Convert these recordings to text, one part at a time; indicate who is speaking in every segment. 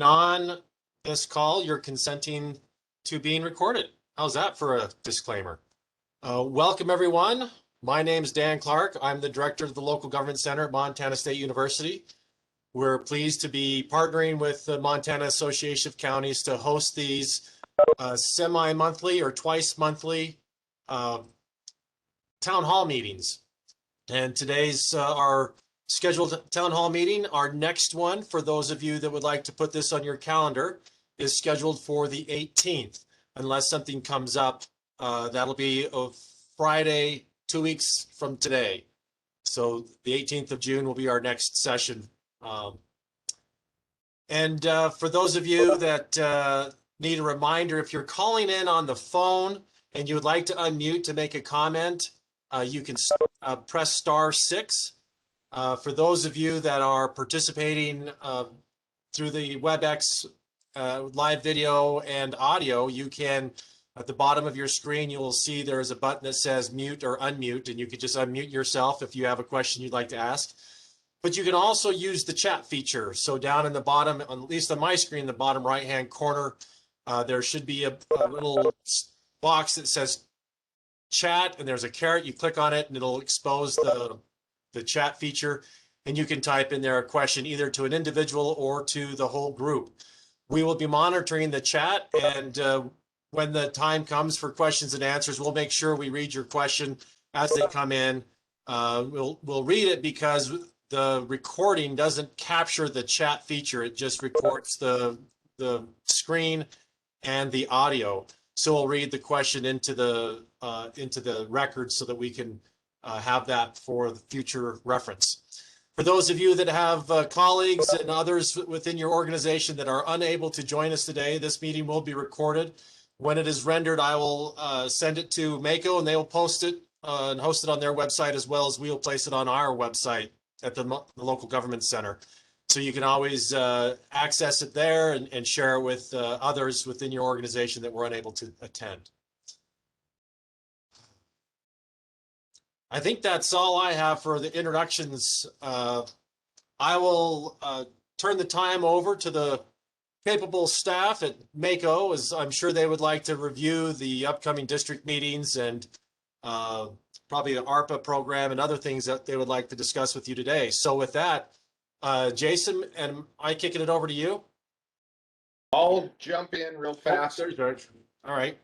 Speaker 1: On this call, you're consenting to being recorded. How's that for a disclaimer? Welcome, everyone. My name is Dan Clark. I'm the director of the Local Government Center at Montana State University. We're pleased to be partnering with the Montana Association of Counties to host these semi-monthly or twice monthly town hall meetings. And today's our scheduled town hall meeting. Our next one, for those of you that would like to put this on your calendar, is scheduled for the 18th, unless something comes up. That'll be Friday, 2 weeks from today. So the 18th of June will be our next session. For those of you that need a reminder, if you're calling in on the phone and you would like to unmute to make a comment, you can press *6. For those of you that are participating through the WebEx live video and audio, you can, at the bottom of your screen, you will see there is a button that says mute or unmute, and you can just unmute yourself if you have a question you'd like to ask. But you can also use the chat feature. So down in the bottom, at least on my screen, the bottom right-hand corner, there should be a little box that says chat, and there's a caret. You click on it and it'll expose the chat feature, and you can type in there a question either to an individual or to the whole group. We will be monitoring the chat, and when the time comes for questions and answers, we'll make sure we read your question as they come in. We'll read it because the recording doesn't capture the chat feature. It just records the screen and the audio. So we'll read the question into the record so that we can have that for the future reference. For those of you that have colleagues and others within your organization that are unable to join us today, this meeting will be recorded. When it is rendered, I will send it to MACo, and they will post it and host it on their website, as well as we will place it on our website at the Local Government Center. So you can always access it there and share it with others within your organization that were unable to attend. I think that's all I have for the introductions. I will turn the time over to the capable staff at MACo, as I'm sure they would like to review the upcoming district meetings and probably the ARPA program and other things that they would like to discuss with you today. So with that, Jason, am I kicking it over to you?
Speaker 2: I'll jump in real fast.
Speaker 1: Oh, George. All right.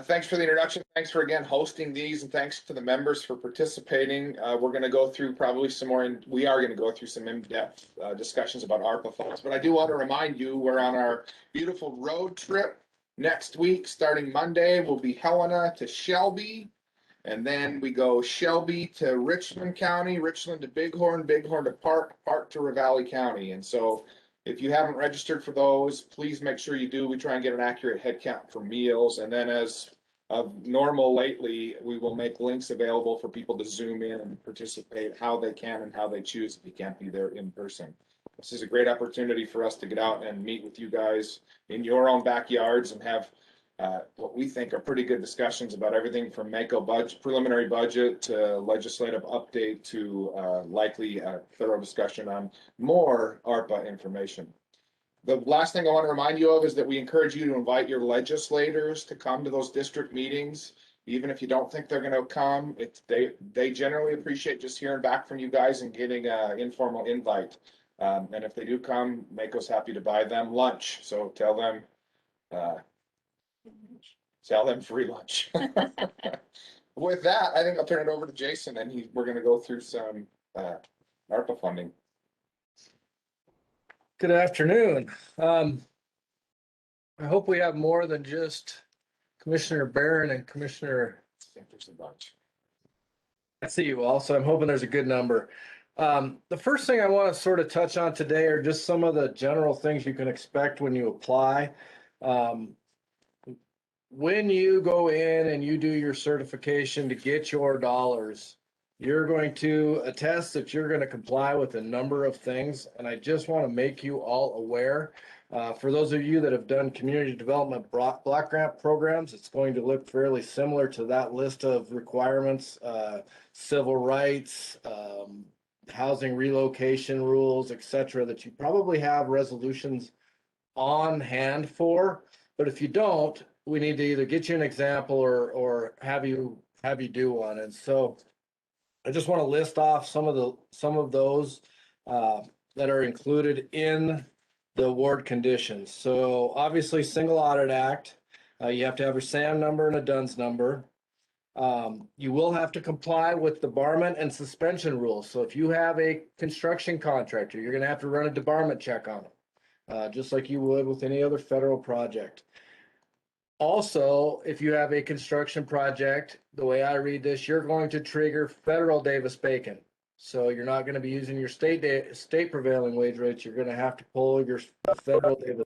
Speaker 2: Thanks for the introduction. Thanks for again hosting these, and thanks to the members for participating. We're going to go through probably some more, and we are going to go through some in-depth discussions about ARPA funds. But I do want to remind you, we're on our beautiful road trip next week. Starting Monday, we'll be Helena to Shelby, and then we go Shelby to Richland County, Richland to Bighorn, Bighorn to Park, Park to Ravalli County. And so if you haven't registered for those, please make sure you do. We try and get an accurate head count for meals. And then as of normal lately, we will make links available for people to Zoom in and participate how they can and how they choose if you can't be there in person. This is a great opportunity for us to get out and meet with you guys in your own backyards and have what we think are pretty good discussions about everything from MACo budget, preliminary budget, to legislative update, to likely a thorough discussion on more ARPA information. The last thing I want to remind you of is that we encourage you to invite your legislators to come to those district meetings. Even if you don't think they're going to come, they generally appreciate just hearing back from you guys and getting an informal invite. And if they do come, MACo's happy to buy them lunch. So tell them free lunch. With that, I think I'll turn it over to Jason, and we're going to go through some ARPA funding.
Speaker 3: Good afternoon. I hope we have more than just Commissioner Barron and Commissioner.
Speaker 2: I think there's a bunch.
Speaker 3: I see you all, so I'm hoping there's a good number. The first thing I want to sort of touch on today are just some of the general things you can expect when you apply. When you go in and you do your certification to get your dollars, you're going to attest that you're going to comply with a number of things. And I just want to make you all aware, for those of you that have done community development block grant programs, it's going to look fairly similar to that list of requirements, civil rights, housing relocation rules, et cetera, that you probably have resolutions on hand for. But if you don't, we need to either get you an example or have you do one. And so I just want to list off some of those that are included in the award conditions. So obviously, single audit act, you have to have your SAM number and a DUNS number. You will have to comply with debarment and suspension rules. So if you have a construction contractor, you're going to have to run a debarment check on them, just like you would with any other federal project. Also, if you have a construction project, the way I read this, you're going to trigger federal Davis-Bacon. So you're not going to be using your state prevailing wage rates. You're going to have to pull your federal Davis.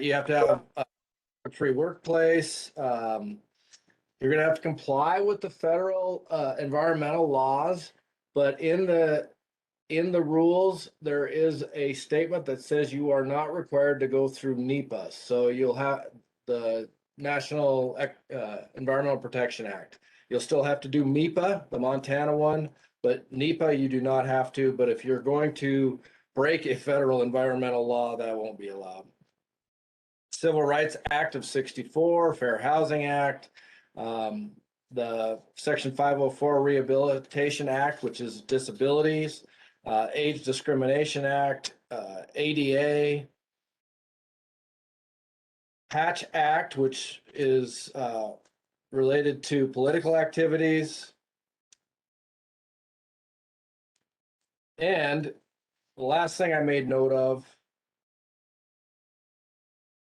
Speaker 3: You have to have a free workplace. You're going to have to comply with the federal environmental laws, but in the rules, there is a statement that says you are not required to go through NEPA. So you'll have the National Environmental Protection Act. You'll still have to do MEPA, the Montana one, but NEPA you do not have to. But if you're going to break a federal environmental law, that won't be allowed. Civil Rights Act of '64, Fair Housing Act, the Section 504 Rehabilitation Act, which is disabilities, Age Discrimination Act, ADA, Hatch Act, which is related to political activities, and the last thing I made note of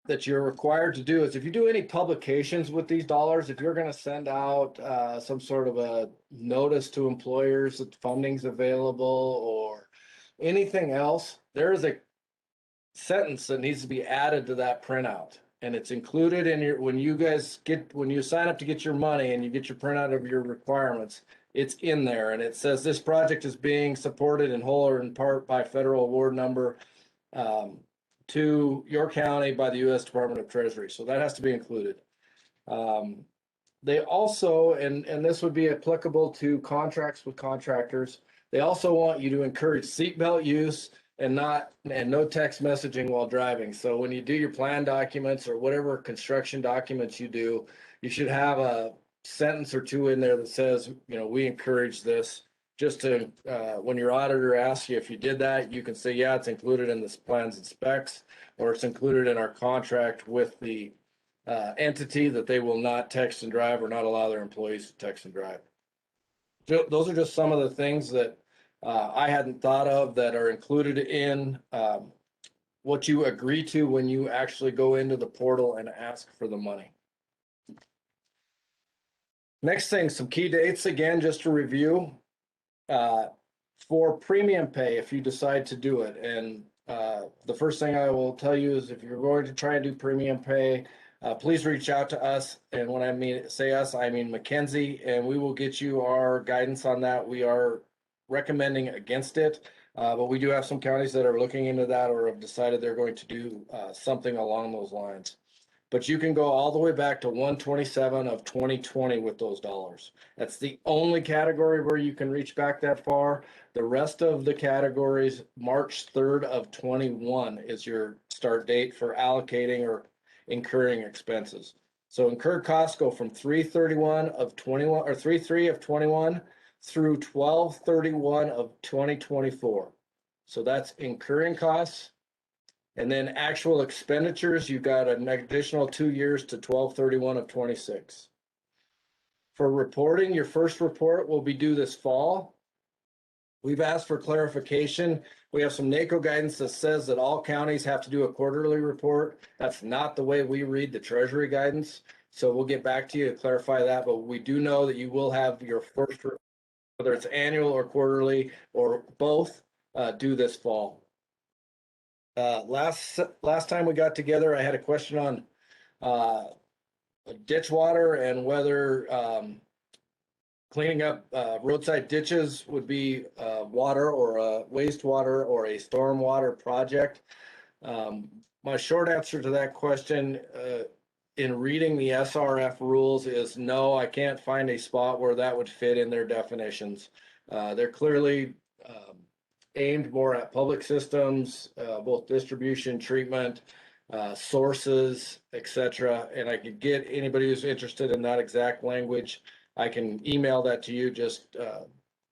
Speaker 3: that you're required to do is if you do any publications with these dollars, if you're going to send out some sort of a notice to employers that funding's available or anything else, there is a sentence that needs to be added to that printout. And it's included in your, when you sign up to get your money and you get your printout of your requirements, it's in there. And it says this project is being supported in whole or in part by federal award number to your county by the U.S. Department of Treasury. So that has to be included. They also, and this would be applicable to contracts with contractors, they also want you to encourage seatbelt use and no text messaging while driving. So when you do your plan documents or whatever construction documents you do, you should have a sentence or two in there that says, we encourage this. Just to, when your auditor asks you if you did that, you can say, yeah, it's included in the plans and specs, or it's included in our contract with the entity that they will not text and drive or not allow their employees to text and drive. Those are just some of the things that I hadn't thought of that are included in what you agree to when you actually go into the portal and ask for the money. Next thing, some key dates again, just to review. For premium pay, if you decide to do it, and the first thing I will tell you is if you're going to try and do premium pay, please reach out to us. And when I say us, I mean Mackenzie, and we will get you our guidance on that. We are recommending against it, but we do have some counties that are looking into that or have decided they're going to do something along those lines. But you can go all the way back to 1/27 of 2020 with those dollars. That's the only category where you can reach back that far. The rest of the categories, March 3rd of 21 is your start date for allocating or incurring expenses. So incurred costs go from 3/31 of 21 or 3/3 of 21 through 12/31 of 2024. So that's incurring costs. And then actual expenditures, you got an additional 2 years to 12/31 of 26. For reporting, your first report will be due this fall. We've asked for clarification. We have some NACo guidance that says that all counties have to do a quarterly report. That's not the way we read the Treasury guidance. So we'll get back to you to clarify that, but we do know that you will have your first report, whether it's annual or quarterly or both, due this fall. Last time we got together, I had a question on ditch water and whether cleaning up roadside ditches would be water or a wastewater or a stormwater project. My short answer to that question in reading the SRF rules is no, I can't find a spot where that would fit in their definitions. They're clearly aimed more at public systems, both distribution, treatment, sources, etc. And I could get anybody who's interested in that exact language. I can email that to you. Just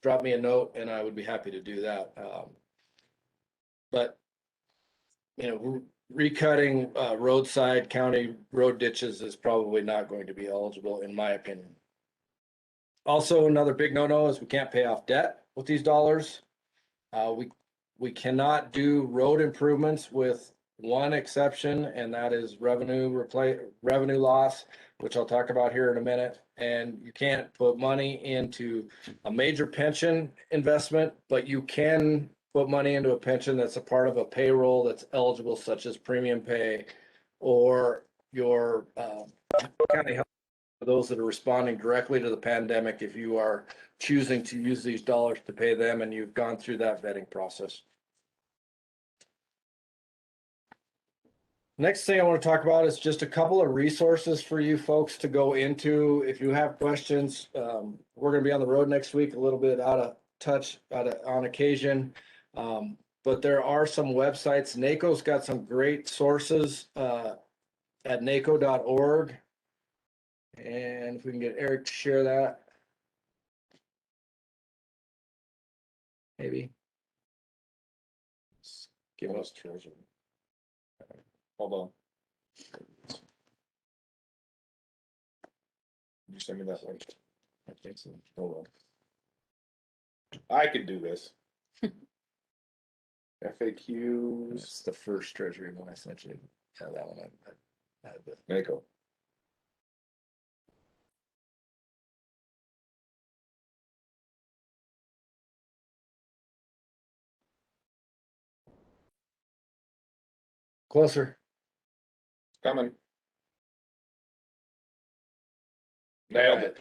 Speaker 3: drop me a note, and I would be happy to do that. But you know, recutting roadside county road ditches is probably not going to be eligible, in my opinion. Also, another big no-no is we can't pay off debt with these dollars. We cannot do road improvements with one exception, and that is revenue loss, which I'll talk about here in a minute. And you can't put money into a major pension investment, but you can put money into a pension that's a part of a payroll that's eligible, such as premium pay or your county health, for those that are responding directly to the pandemic. If you are choosing to use these dollars to pay them and you've gone through that vetting process. Next thing I want to talk about is just a couple of resources for you folks to go into. If you have questions, we're going to be on the road next week, a little bit out of touch on occasion. But there are some websites. NACo's got some great sources at NACo.org. And if we can get Eric to share that. Maybe. Give us treasure.
Speaker 2: Hold on. You send me that link.
Speaker 3: I think so.
Speaker 2: Hold on. I could do this. FAQs.
Speaker 3: That's the first treasury one I sent you. Yeah, that one I had the
Speaker 2: MACo.
Speaker 3: closer.
Speaker 2: Coming. Nailed it.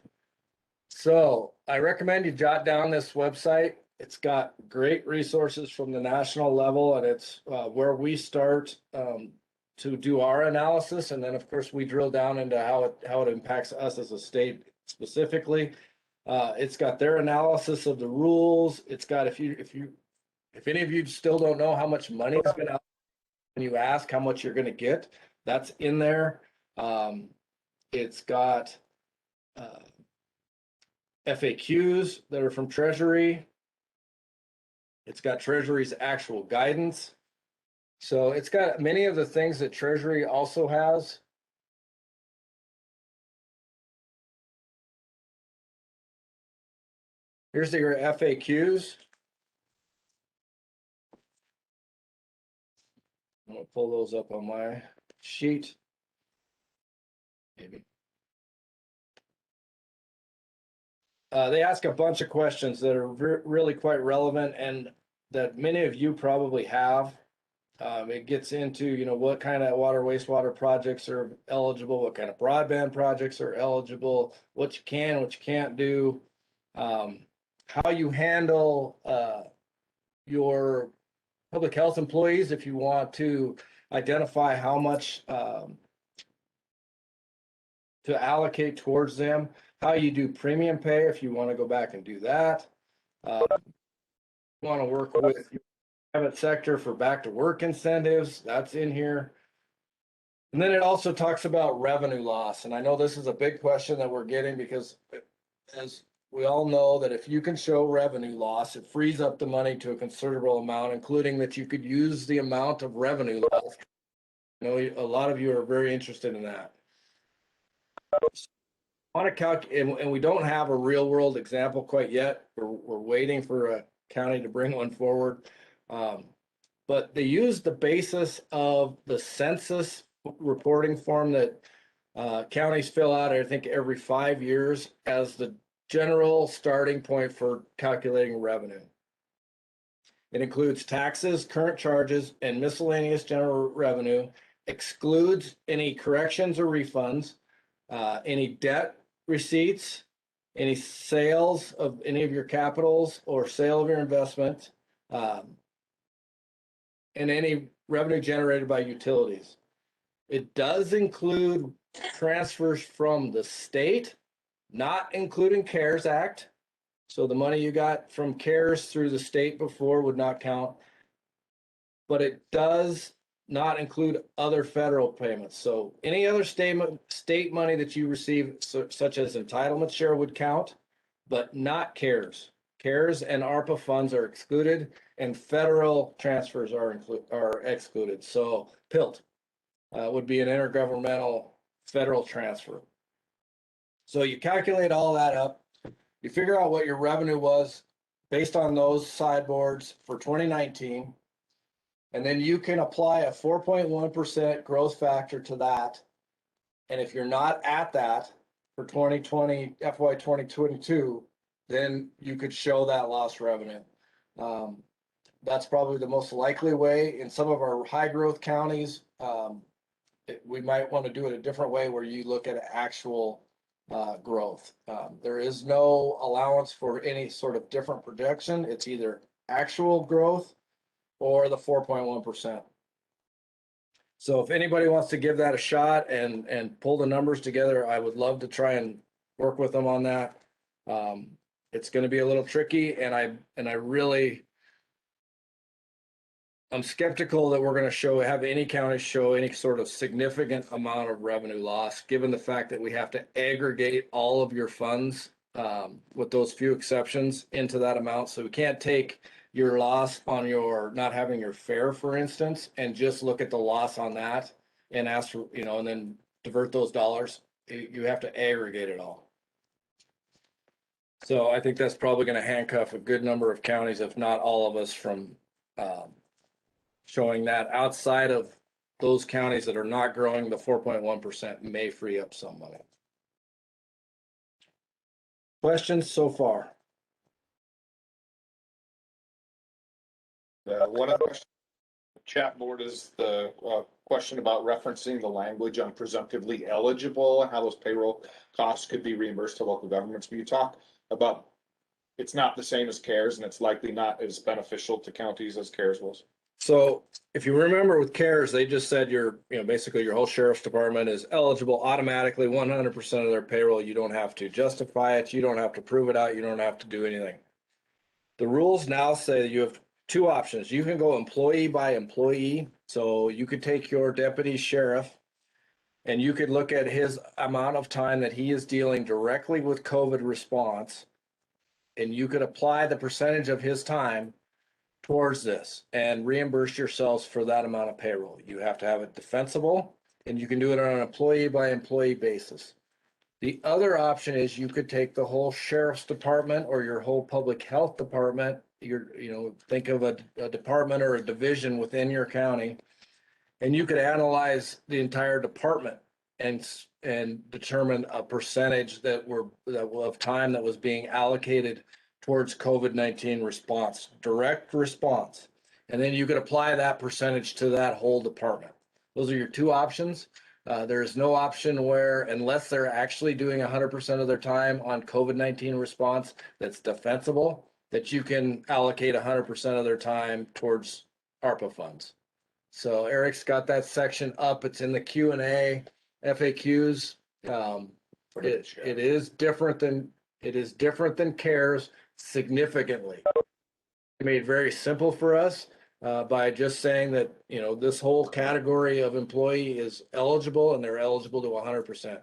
Speaker 3: So I recommend you jot down this website. It's got great resources from the national level, and it's where we start to do our analysis. And then of course we drill down into how it impacts us as a state specifically. It's got their analysis of the rules. It's got, if any of you still don't know how much money has been out, when you ask how much you're going to get, that's in there. It's got FAQs that are from Treasury. It's got Treasury's actual guidance. So it's got many of the things that Treasury also has. Here's your FAQs. I'm gonna pull those up on my sheet. Maybe. They ask a bunch of questions that are really quite relevant and that many of you probably have. It gets into, you know, what kind of water, wastewater projects are eligible, what kind of broadband projects are eligible, what you can, what you can't do, how you handle your public health employees if you want to identify how much to allocate towards them, how you do premium pay if you want to go back and do that. You want to work with the private sector for back to work incentives, that's in here. And then it also talks about revenue loss. And I know this is a big question that we're getting because as we all know that if you can show revenue loss, it frees up the money to a considerable amount, including that you could use the amount of revenue loss. You know, a lot of you are very interested in that. On a and we don't have a real world example quite yet. We're waiting for a county to bring one forward. But they use the basis of the census reporting form that counties fill out, I think, every 5 years as the general starting point for calculating revenue. It includes taxes, current charges, and miscellaneous general revenue, excludes any corrections or refunds, any debt receipts, any sales of any of your capitals or sale of your investment, and any revenue generated by utilities. It does include transfers from the state, not including CARES Act. So the money you got from CARES through the state before would not count. But it does not include other federal payments. So any other state money that you receive, such as entitlement share, would count, but not CARES. CARES and ARPA funds are excluded, and federal transfers are excluded. So PILT would be an intergovernmental federal transfer. So you calculate all that up, you figure out what your revenue was based on those sideboards for 2019, and then you can apply a 4.1% growth factor to that. And if you're not at that for 2020, FY 2022, then you could show that lost revenue. That's probably the most likely way. In some of our high growth counties, we might want to do it a different way where you look at actual growth. There is no allowance for any sort of different projection. It's either actual growth or the 4.1%. So if anybody wants to give that a shot and pull the numbers together, I would love to try and work with them on that. It's going to be a little tricky, and I'm skeptical that we're going to have any county show any sort of significant amount of revenue loss, given the fact that we have to aggregate all of your funds with those few exceptions into that amount. So we can't take your loss on your not having your fare, for instance, and just look at the loss on that and ask for, and then divert those dollars. You have to aggregate it all. So I think that's probably going to handcuff a good number of counties, if not all of us, from showing that. Outside of those counties that are not growing, the 4.1% may free up some money. Questions so far?
Speaker 2: One of the chat board is the question about referencing the language on presumptively eligible and how those payroll costs could be reimbursed to local governments. Will you talk about it's not the same as CARES, and it's likely not as beneficial to counties as CARES was?
Speaker 3: So if you remember with CARES, they just said basically your whole sheriff's department is eligible automatically, 100% of their payroll. You don't have to justify it. You don't have to prove it out. You don't have to do anything. The rules now say that you have two options. You can go employee by employee. So you could take your deputy sheriff and you could look at his amount of time that he is dealing directly with COVID response, and you could apply the percentage of his time towards this and reimburse yourselves for that amount of payroll. You have to have it defensible, and you can do it on an employee by employee basis. The other option is you could take the whole sheriff's department or your whole public health department. Think of a department or a division within your county, and you could analyze the entire department and determine a percentage of time that was being allocated towards COVID-19 response, direct response. And then you could apply that percentage to that whole department. Those are your two options. There is no option where, unless they're actually doing 100% of their time on COVID-19 response that's defensible, that you can allocate 100% of their time towards ARPA funds. So Eric's got that section up. It's in the Q&A FAQs. It is different than CARES significantly. It made it very simple for us by just saying that this whole category of employee is eligible, and they're eligible to 100%.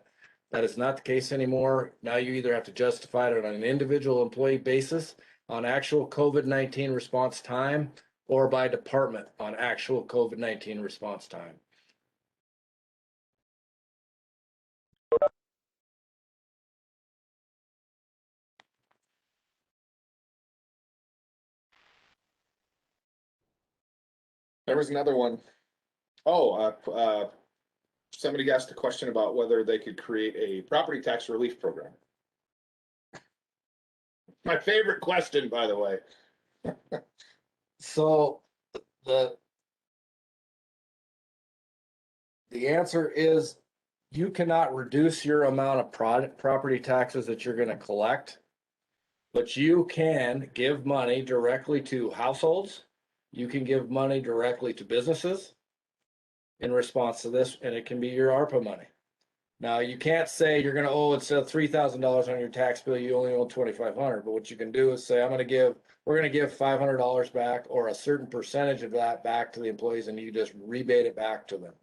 Speaker 3: That is not the case anymore. Now you either have to justify it on an individual employee basis on actual COVID-19 response time, or by department on actual COVID-19 response time.
Speaker 2: There was another one. Somebody asked a question about whether they could create a property tax relief program. My favorite question, by the way.
Speaker 3: So the answer is you cannot reduce your amount of property taxes that you're going to collect, but you can give money directly to households. You can give money directly to businesses in response to this, and it can be your ARPA money. Now, you can't say you're gonna owe instead of $3,000 on your tax bill, you only owe 2,500. But what you can do is say, we're gonna give $500 back or a certain percentage of that back to the employees, and you just rebate it back to them.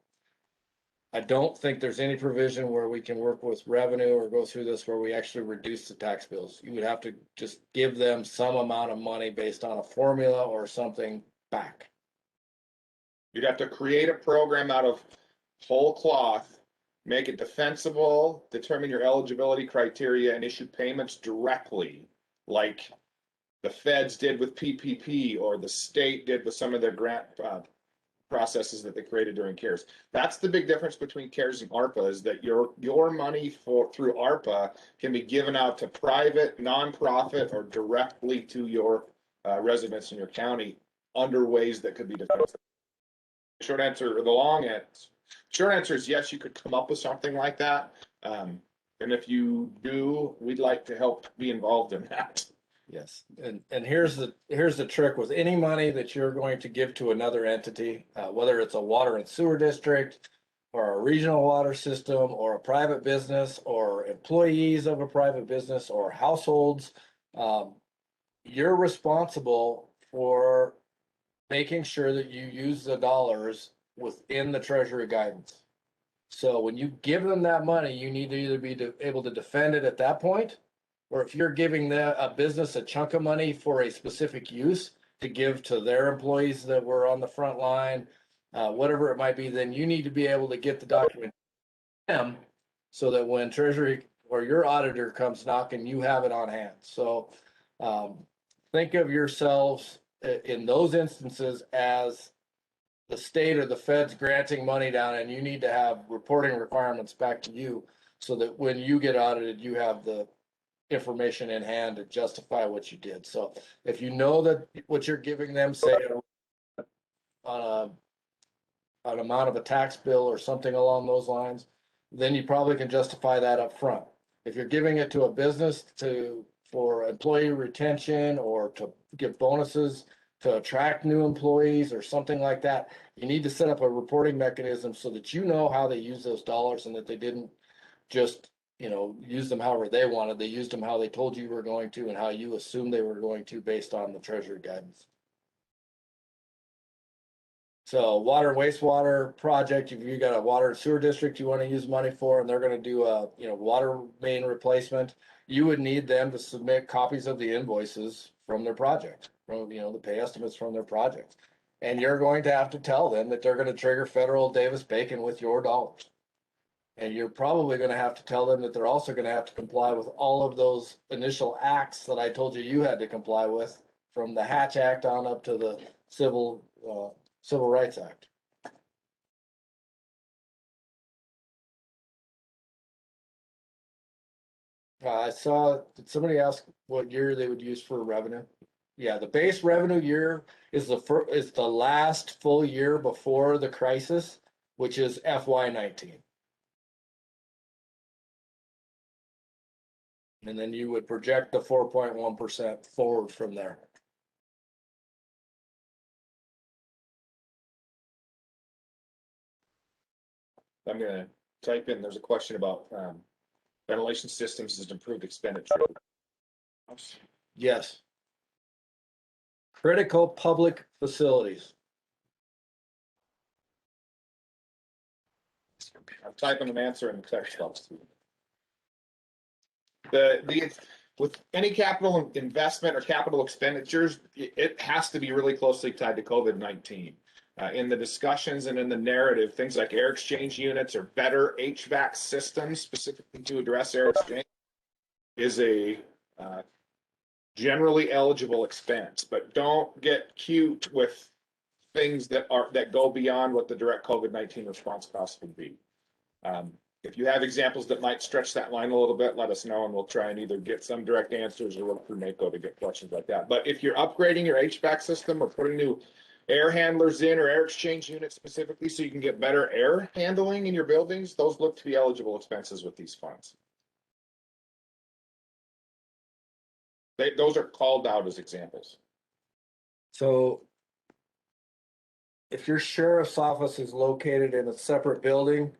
Speaker 3: I don't think there's any provision where we can work with revenue or go through this where we actually reduce the tax bills. You would have to just give them some amount of money based on a formula or something back.
Speaker 2: You'd have to create a program out of whole cloth, make it defensible, determine your eligibility criteria, and issue payments directly, like the feds did with PPP or the state did with some of their grant processes that they created during CARES. That's the big difference between CARES and ARPA, is that your money through ARPA can be given out to private, nonprofit, or directly to your residents in your county under ways that could be defensible. Short answer, or the long answer. Short answer is yes, you could come up with something like that. And if you do, we'd like to help be involved in that.
Speaker 3: Yes, and here's the trick with any money that you're going to give to another entity, whether it's a water and sewer district or a regional water system or a private business or employees of a private business or households, you're responsible for making sure that you use the dollars within the treasury guidance. So when you give them that money, you need to either be able to defend it at that point, or if you're giving a business a chunk of money for a specific use to give to their employees that were on the front line, whatever it might be, then you need to be able to get the document to them so that when Treasury or your auditor comes knocking, you have it on hand. So think of yourselves in those instances as the state or the feds granting money down, and you need to have reporting requirements back to you so that when you get audited, you have the information in hand to justify what you did. So if you know that what you're giving them, say on an amount of a tax bill or something along those lines, then you probably can justify that up front. If you're giving it to a business for employee retention or to give bonuses to attract new employees or something like that, you need to set up a reporting mechanism so that you know how they use those dollars and that they didn't just use them however they wanted. They used them how they told you were going to and how you assumed they were going to based on the treasury guidance. So water and wastewater project, if you got a water and sewer district you want to use money for, and they're going to do a water main replacement, you would need them to submit copies of the invoices from their project, from the pay estimates from their projects. And you're going to have to tell them that they're going to trigger federal Davis-Bacon with your dollars. And you're probably going to have to tell them that they're also going to have to comply with all of those initial acts that I told you had to comply with, from the Hatch Act on up to the Civil Rights Act. I saw, did somebody ask what year they would use for revenue? Yeah, the base revenue year is the last full year before the crisis, which is FY19. And then you would project the 4.1% forward from there.
Speaker 2: I'm going to type in, there's a question about ventilation systems as improved expenditure.
Speaker 3: Yes. Critical public facilities.
Speaker 2: I'm typing an answer in the text box. With any capital investment or capital expenditures, it has to be really closely tied to COVID-19. In the discussions and in the narrative, things like air exchange units or better HVAC systems specifically to address air exchange is a generally eligible expense, but don't get cute with things that go beyond what the direct COVID-19 response costs would be. If you have examples that might stretch that line a little bit, let us know and we'll try and either get some direct answers or look through MACo to get questions like that. But if you're upgrading your HVAC system or putting new air handlers in or air exchange units specifically so you can get better air handling in your buildings, those look to be eligible expenses with these funds. Those are called out as examples.
Speaker 3: So if your sheriff's office is located in a separate building,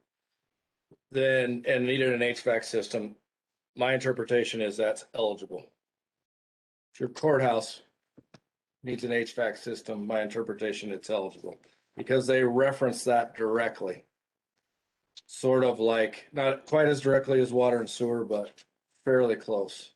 Speaker 3: then, and needed an HVAC system, my interpretation is that's eligible. If your courthouse needs an HVAC system, my interpretation, it's eligible because they reference that directly. Sort of like, not quite as directly as water and sewer, but fairly close.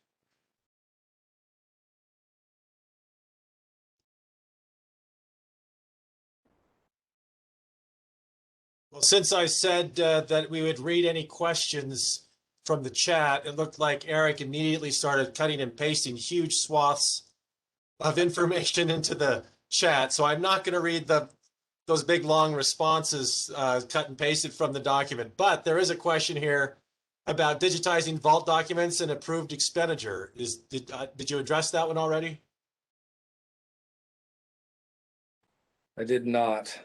Speaker 1: Well, since I said that we would read any questions from the chat, it looked like Eric immediately started cutting and pasting huge swaths of information into the chat. So I'm not going to read those big long responses cut and pasted from the document. But there is a question here about digitizing vault documents and approved expenditure. Did you address that one already?
Speaker 3: I did not.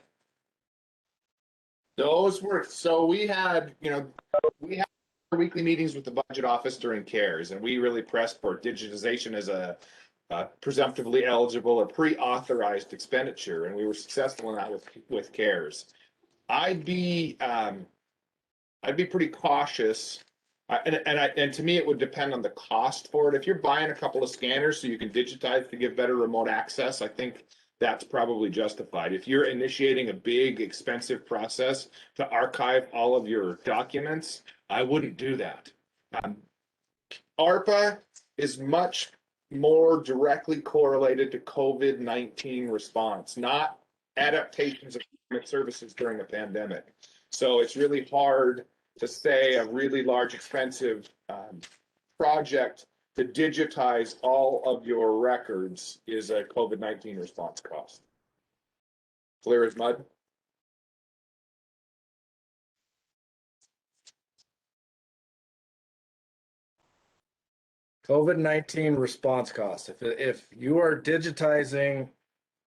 Speaker 2: Those were, so we had weekly meetings with the budget office during CARES, and we really pressed for digitization as a presumptively eligible or pre-authorized expenditure, and we were successful in that with CARES. I'd be pretty cautious, and to me, it would depend on the cost for it. If you're buying a couple of scanners so you can digitize to give better remote access, I think that's probably justified. If you're initiating a big, expensive process to archive all of your documents, I wouldn't do that. ARPA is much more directly correlated to COVID-19 response, not adaptations of government services during a pandemic. So it's really hard to say a really large, expensive project to digitize all of your records is a COVID-19 response cost. Clear as mud?
Speaker 3: COVID-19 response costs. If you are digitizing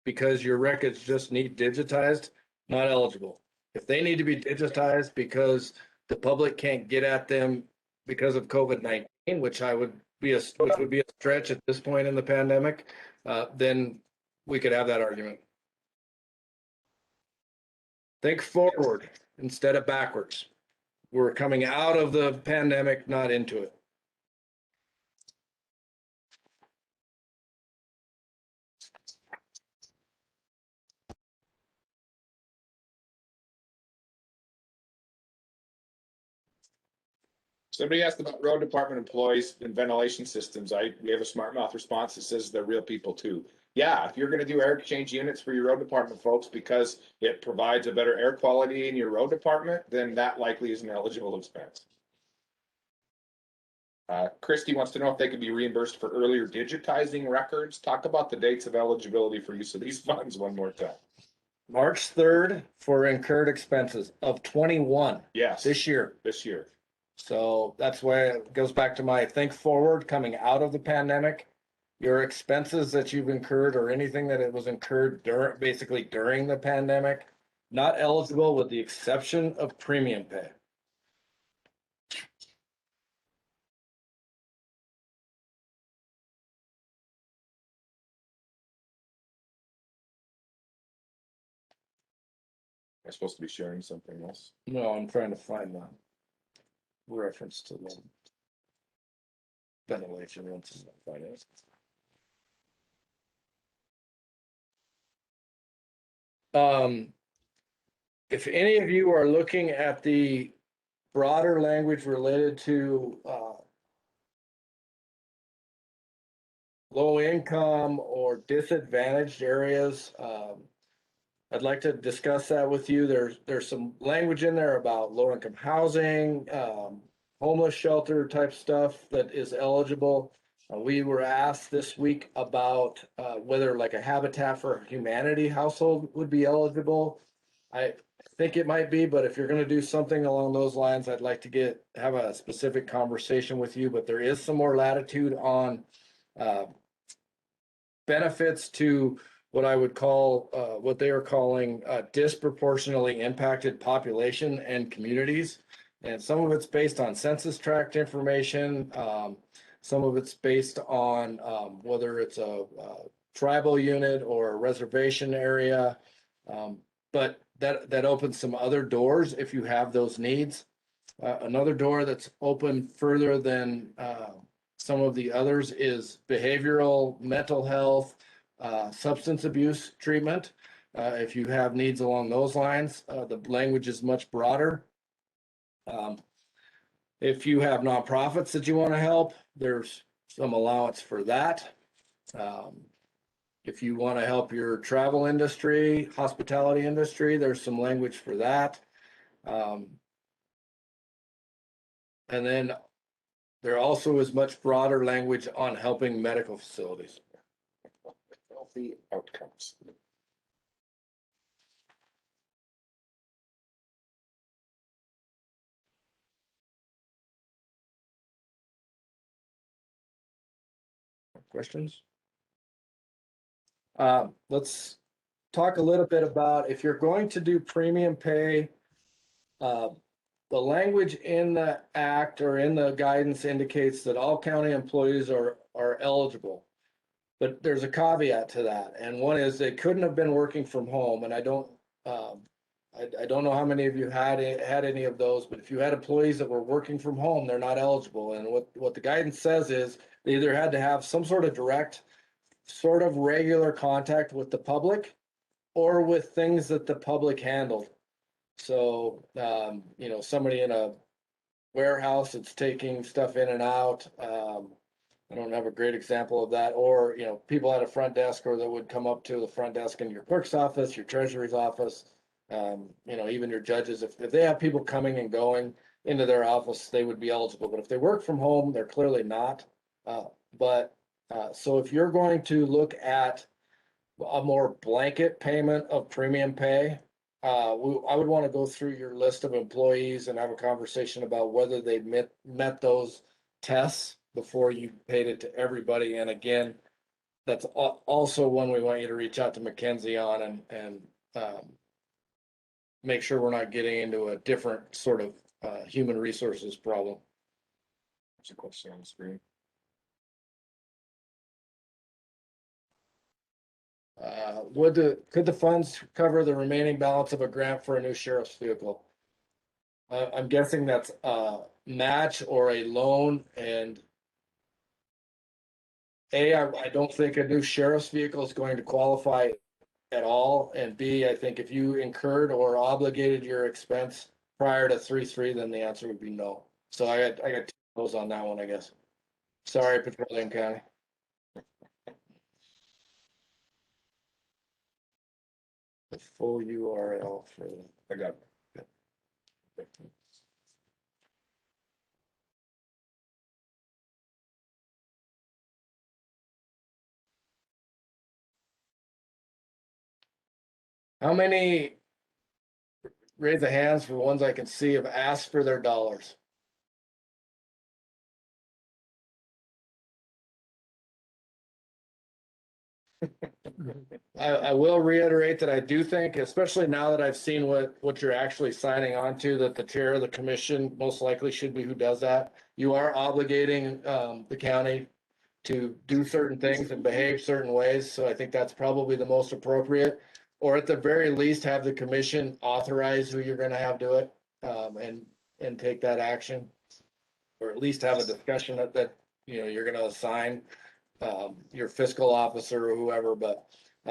Speaker 3: because your records just need digitized, not eligible. If they need to be digitized because the public can't get at them because of COVID-19, which would be a stretch at this point in the pandemic, then we could have that argument. Think forward instead of backwards. We're coming out of the pandemic, not into it.
Speaker 2: Somebody asked about road department employees and ventilation systems. We have a smart mouth response that says they're real people too. Yeah, if you're going to do air exchange units for your road department folks because it provides a better air quality in your road department, then that likely is an eligible expense. Christy wants to know if they could be reimbursed for earlier digitizing records. Talk about the dates of eligibility for use of these funds one more time.
Speaker 3: March 3rd for incurred expenses of 21.
Speaker 2: Yes.
Speaker 3: This year.
Speaker 2: This year.
Speaker 3: So that's where it goes back to my think forward coming out of the pandemic. Your expenses that you've incurred or anything that it was incurred basically during the pandemic, not eligible with the exception of premium pay.
Speaker 2: I'm supposed to be sharing something else.
Speaker 3: No, I'm trying to find the reference to the ventilation ones. If any of you are looking at the broader language related to low income or disadvantaged areas, I'd like to discuss that with you. There's some language in there about low income housing, homeless shelter type stuff that is eligible. We were asked this week about whether like a Habitat for Humanity household would be eligible. I think it might be, but if you're going to do something along those lines, I'd like to have a specific conversation with you. But there is some more latitude on benefits to what I would call, what they are calling disproportionately impacted population and communities. And some of it's based on census tract information. Some of it's based on whether it's a tribal unit or a reservation area. But that opens some other doors if you have those needs. Another door that's open further than some of the others is behavioral, mental health, substance abuse treatment. If you have needs along those lines, the language is much broader. If you have nonprofits that you want to help, there's some allowance for that. If you want to help your travel industry, hospitality industry, there's some language for that. And then there also is much broader language on helping medical facilities.
Speaker 2: Healthy outcomes.
Speaker 3: Questions? Let's talk a little bit about if you're going to do premium pay. The language in the act or in the guidance indicates that all county employees are eligible. But there's a caveat to that, and one is they couldn't have been working from home. And I don't know how many of you had any of those, but if you had employees that were working from home, they're not eligible. And what the guidance says is they either had to have some sort of direct, sort of regular contact with the public, or with things that the public handled. So, you know, somebody in a warehouse that's taking stuff in and out. I don't have a great example of that. Or, you know, people at a front desk, or that would come up to the front desk in your clerk's office, your treasurer's office, you know, even your judges. If they have people coming and going into their office, they would be eligible. But if they work from home, they're clearly not. So if you're going to look at a more blanket payment of premium pay, I would want to go through your list of employees and have a conversation about whether they met those tests before you paid it to everybody. And again, that's also one we want you to reach out to Mackenzie on and make sure we're not getting into a different sort of human resources problem.
Speaker 2: There's a question on the screen.
Speaker 3: Could the funds cover the remaining balance of a grant for a new sheriff's vehicle? I'm guessing that's a match or a loan, and I don't think a new sheriff's vehicle is going to qualify at all. And B, I think if you incurred or obligated your expense prior to 3/3, then the answer would be no. So I got two no's on that one, I guess. Sorry, Petroleum County. The full URL for
Speaker 2: I got it.
Speaker 3: how many, raise the hands for the ones I can see, have asked for their dollars? I will reiterate that I do think, especially now that I've seen what you're actually signing on to, that the chair of the commission most likely should be who does that. You are obligating the county to do certain things and behave certain ways. So I think that's probably the most appropriate, or at the very least, have the commission authorize who you're going to have do it, and take that action, or at least have a discussion that you know you're going to assign your fiscal officer or whoever. But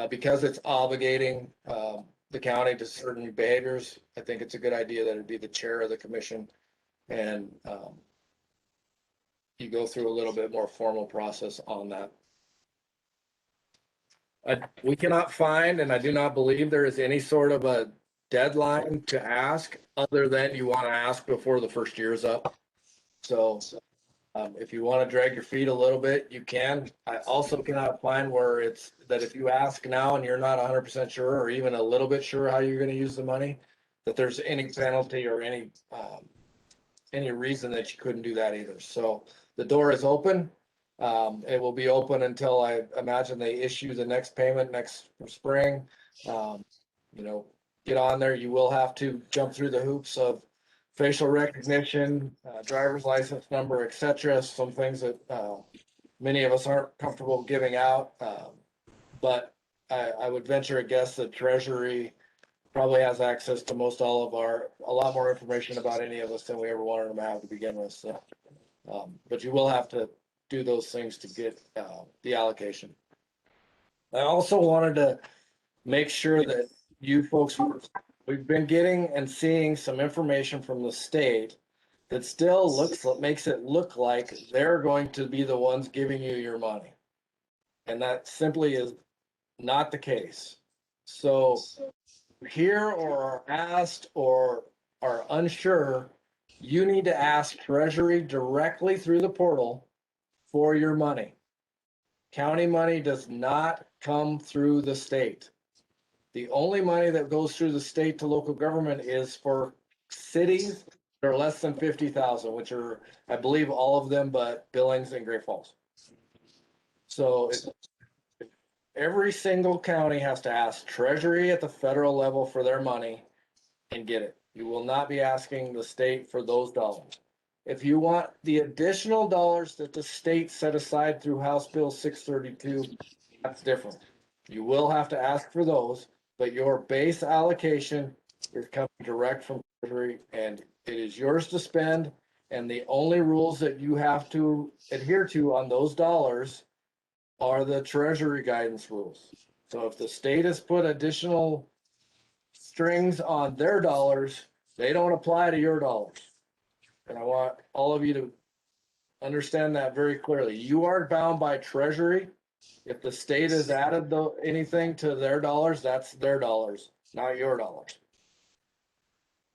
Speaker 3: because it's obligating the county to certain behaviors, I think it's a good idea that it'd be the chair of the commission, and you go through a little bit more formal process on that. We cannot find, and I do not believe there is any sort of a deadline to ask, other than you want to ask before the first year is up. So if you want to drag your feet a little bit, you can. I also cannot find where it's that if you ask now and you're not 100% sure, or even a little bit sure how you're going to use the money, that there's any penalty or any reason that you couldn't do that either. So the door is open. It will be open until I imagine they issue the next payment next spring. You know, get on there. You will have to jump through the hoops of facial recognition, driver's license number, etc. Some things that many of us aren't comfortable giving out. But I would venture a guess that Treasury probably has access to most all of a lot more information about any of us than we ever wanted them to have to begin with, so. But you will have to do those things to get, the allocation. I also wanted to make sure that you folks, we've been getting and seeing some information from the state that still makes it look like they're going to be the ones giving you your money. And that simply is not the case. So here or are asked or are unsure, you need to ask Treasury directly through the portal for your money. County money does not come through the state. The only money that goes through the state to local government is for cities that are less than 50,000, which are, I believe, all of them but Billings and Great Falls. So every single county has to ask Treasury at the federal level for their money and get it. You will not be asking the state for those dollars. If you want the additional dollars that the state set aside through House Bill 632, that's different. You will have to ask for those, but your base allocation is coming direct from Treasury and it is yours to spend. And the only rules that you have to adhere to on those dollars are the Treasury guidance rules. So if the state has put additional strings on their dollars, they don't apply to your dollars. And I want all of you to understand that very clearly. You are bound by Treasury. If the state has added anything to their dollars, that's their dollars, not your dollars.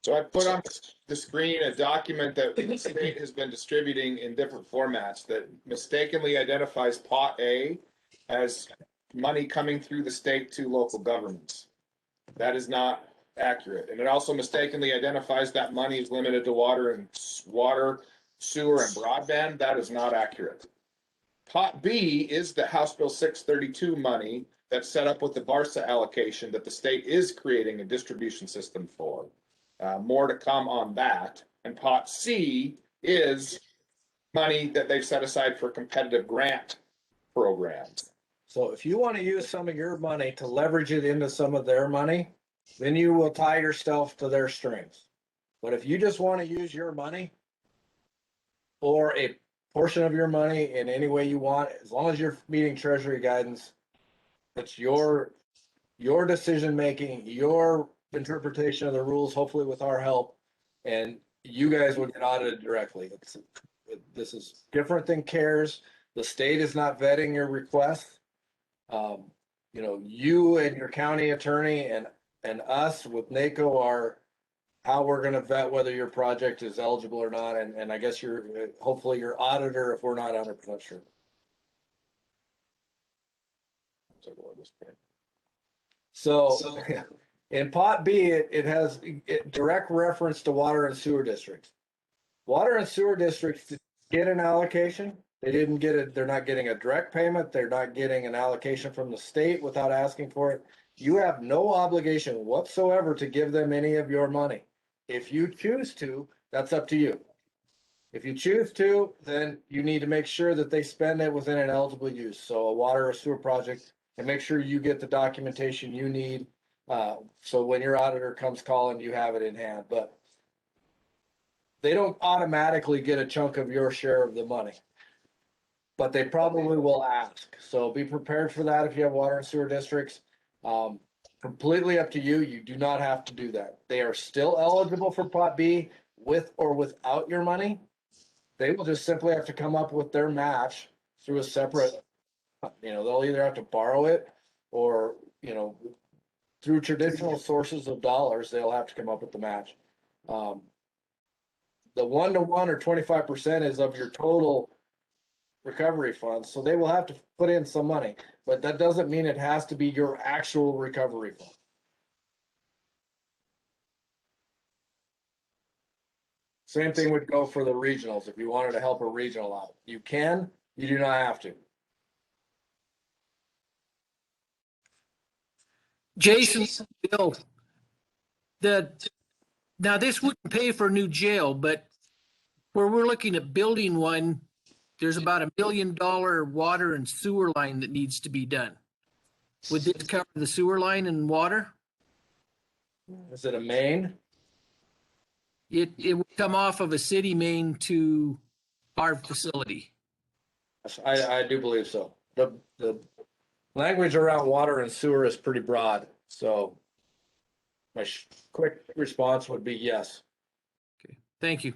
Speaker 2: So I put on the screen a document that the state has been distributing in different formats that mistakenly identifies Pot A as money coming through the state to local governments. That is not accurate. And it also mistakenly identifies that money is limited to water, sewer, and broadband. That is not accurate. Pot B is the House Bill 632 money that's set up with the Barca allocation that the state is creating a distribution system for. More to come on that. And Pot C is money that they've set aside for competitive grant programs.
Speaker 3: So if you want to use some of your money to leverage it into some of their money, then you will tie yourself to their strings. But if you just want to use your money or a portion of your money in any way you want, as long as you're meeting Treasury guidance, it's your decision-making, your interpretation of the rules, hopefully with our help, and you guys will get audited directly. This is different than CARES. The state is not vetting your request. You and your county attorney and us with MACo are how we're going to vet whether your project is eligible or not. And I guess hopefully your auditor if we're not 100% sure. So in Pot B, it has direct reference to water and sewer districts. Water and sewer districts get an allocation. They didn't get it. They're not getting a direct payment. They're not getting an allocation from the state without asking for it. You have no obligation whatsoever to give them any of your money. If you choose to, that's up to you. If you choose to, then you need to make sure that they spend it within an eligible use. So a water or sewer project, and make sure you get the documentation you need. So when your auditor comes calling, you have it in hand. But they don't automatically get a chunk of your share of the money. But they probably will ask. So be prepared for that if you have water and sewer districts. Completely up to you. You do not have to do that. They are still eligible for Pot B with or without your money. They will just simply have to come up with their match through a separate, they'll either have to borrow it or, through traditional sources of dollars, they'll have to come up with the match. The 1-to-1 or 25% is of your total recovery funds. So they will have to put in some money, but that doesn't mean it has to be your actual recovery fund. Same thing would go for the regionals. If you wanted to help a regional out, you can, you do not have to.
Speaker 4: Jason, Bill, now this wouldn't pay for a new jail, but where we're looking at building one, there's about $1 million water and sewer line that needs to be done. Would this cover the sewer line and water?
Speaker 3: Is it a main?
Speaker 4: It would come off of a city main to our facility.
Speaker 3: I do believe so. The language around water and sewer is pretty broad, so my quick response would be yes.
Speaker 4: Okay, thank you.